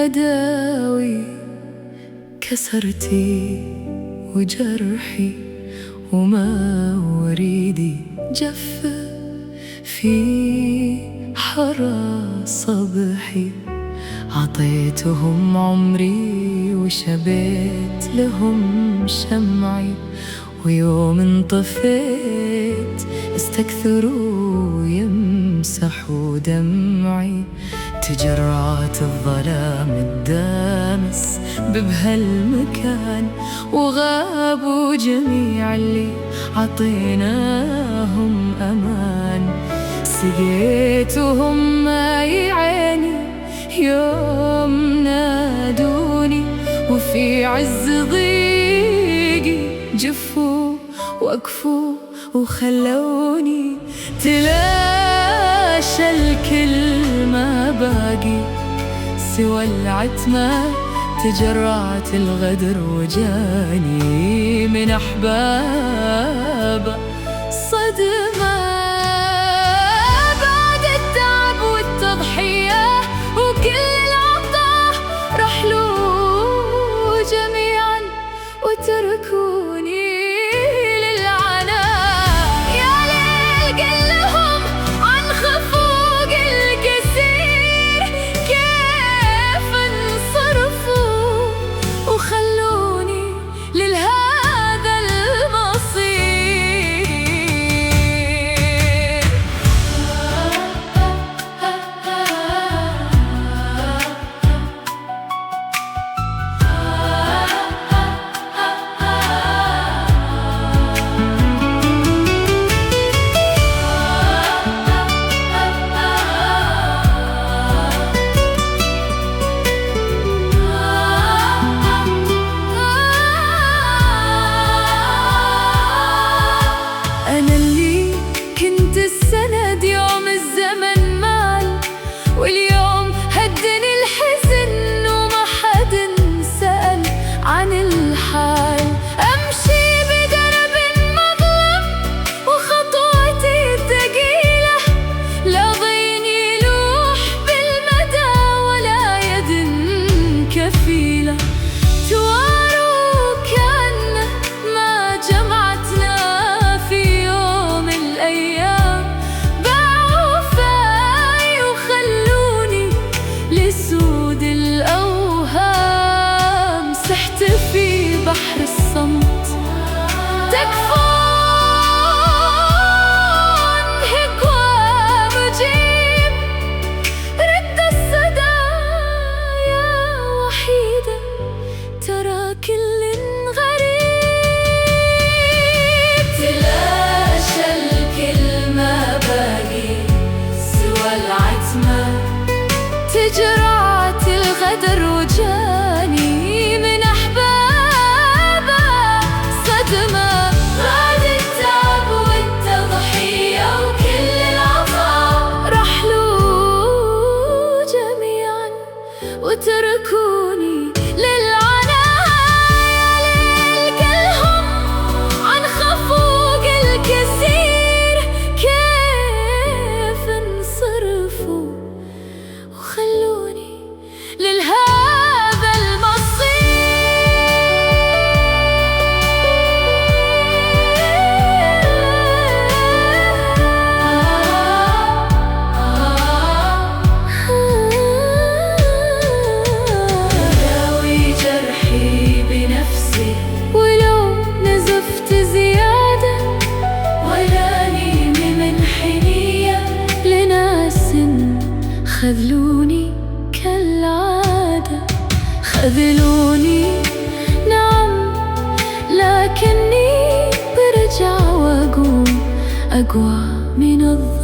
أداوي كسرتي وجرحي، وما وريدي جف في حرى صبحي. عطيتهم عمري وشبيت لهم شمعي، ويوم انطفيت استكثروا يمسحوا دمعي. تجرعت الظلام الدامس ببهالمكان، وغابوا جميع اللي عطيناهم أمان. سقيتهم ماي عيني يوم نادوني، وفي عز ضيقي جفوا وقفوا وخلوني. تلاشى الكل ما باقي سوى العتمة، تجرعت الغدر وجاني من أحباب صدمة. بعد التعب والتضحية وكل العطاء رحلوا جميعا وتركوني للعناء. يا ليل قل لهم عن خفوق الكثير، كيف انصرفوا وخلوني لهذا المصير. أنا اللي كنت السند يوم الزمن مال، واليوم هدني الحزن وما حد سأل عن الحال. أمشي بدرب مظلم وخطوتي ثقيلة، لا ضيني لوح بالمدى ولا يد كفيلة. تواروا كأنه ما جمعتنا في يوم الأيام، باعوا فاي وخلوني لسود الأوهام. سحت في بحر الصمت تكفون هجوة مجيب، رد الصدى يا وحيدة ترى كل غريب. تلاشى الكل ما باقي سوى العتمة، تجرعت الغدر وجاني من أحبابه صدمة. بعد التعب والتضحية وكل العطاء رحلوا جميعا وتركوني للعناء. يا ليل قلهم عن خفوق الكثير، كيف انصرفوا وخلوني لهذا المصير. داوي جرحي بنفسي ولو نزفت زيادة، ولا نيم من حنية لناس خذلوني كالعادة. خذلوني نعم، لكني برجع وأقوم أقوى من الظلم.